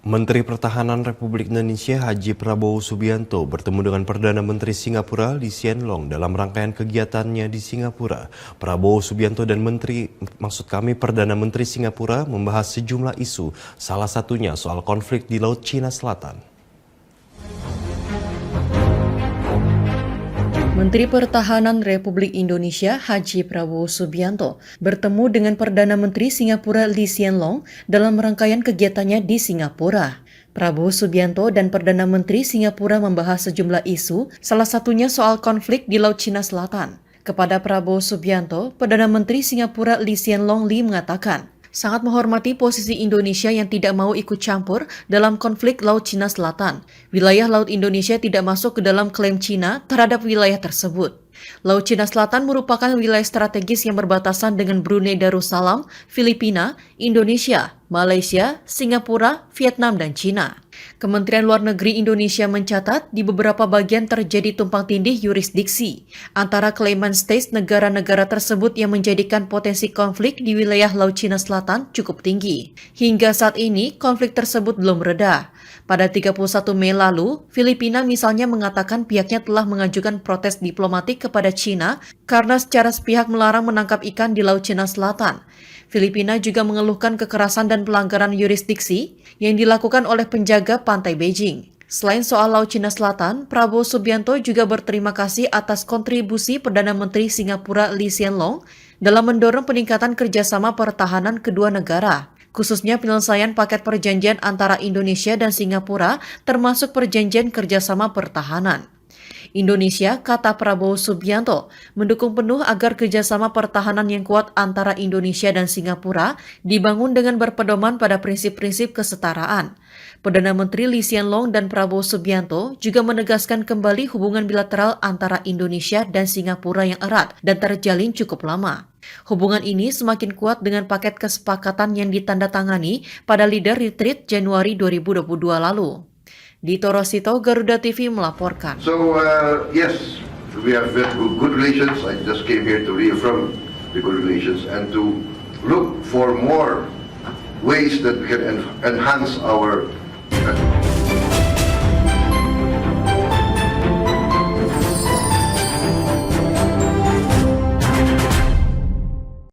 Menteri Pertahanan Republik Indonesia Haji Prabowo Subianto bertemu dengan Perdana Menteri Singapura Lee Hsien Loong dalam rangkaian kegiatannya di Singapura. Prabowo Subianto dan Perdana Menteri Singapura membahas sejumlah isu, salah satunya soal konflik di Laut Cina Selatan. Menteri Pertahanan Republik Indonesia Haji Prabowo Subianto bertemu dengan Perdana Menteri Singapura Lee Hsien Loong dalam rangkaian kegiatannya di Singapura. Prabowo Subianto dan Perdana Menteri Singapura membahas sejumlah isu, salah satunya soal konflik di Laut Cina Selatan. Kepada Prabowo Subianto, Perdana Menteri Singapura Lee Hsien Loong mengatakan, sangat menghormati posisi Indonesia yang tidak mau ikut campur dalam konflik Laut Cina Selatan. Wilayah Laut Indonesia tidak masuk ke dalam klaim Cina terhadap wilayah tersebut. Laut Cina Selatan merupakan wilayah strategis yang berbatasan dengan Brunei Darussalam, Filipina, Indonesia, Malaysia, Singapura, Vietnam, dan Cina. Kementerian Luar Negeri Indonesia mencatat di beberapa bagian terjadi tumpang tindih yurisdiksi antara claimant states negara-negara tersebut yang menjadikan potensi konflik di wilayah Laut Cina Selatan cukup tinggi. Hingga saat ini, konflik tersebut belum reda. Pada 31 Mei lalu, Filipina misalnya mengatakan pihaknya telah mengajukan protes diplomatik kepada Cina karena secara sepihak melarang menangkap ikan di Laut Cina Selatan. Filipina juga mengeluhkan kekerasan dan pelanggaran yurisdiksi yang dilakukan oleh penjaga pantai Beijing. Selain soal Laut Cina Selatan, Prabowo Subianto juga berterima kasih atas kontribusi Perdana Menteri Singapura Lee Hsien Loong dalam mendorong peningkatan kerjasama pertahanan kedua negara, khususnya penyelesaian paket perjanjian antara Indonesia dan Singapura termasuk perjanjian kerjasama pertahanan. Indonesia, kata Prabowo Subianto, mendukung penuh agar kerjasama pertahanan yang kuat antara Indonesia dan Singapura dibangun dengan berpedoman pada prinsip-prinsip kesetaraan. Perdana Menteri Lee Hsien Loong dan Prabowo Subianto juga menegaskan kembali hubungan bilateral antara Indonesia dan Singapura yang erat dan terjalin cukup lama. Hubungan ini semakin kuat dengan paket kesepakatan yang ditandatangani pada Leader Retreat Januari 2022 lalu. Dito Rosito, Garuda TV melaporkan. So, yes, we have very good relations. I just came here to reaffirm the good relations and to look for more ways that we can enhance our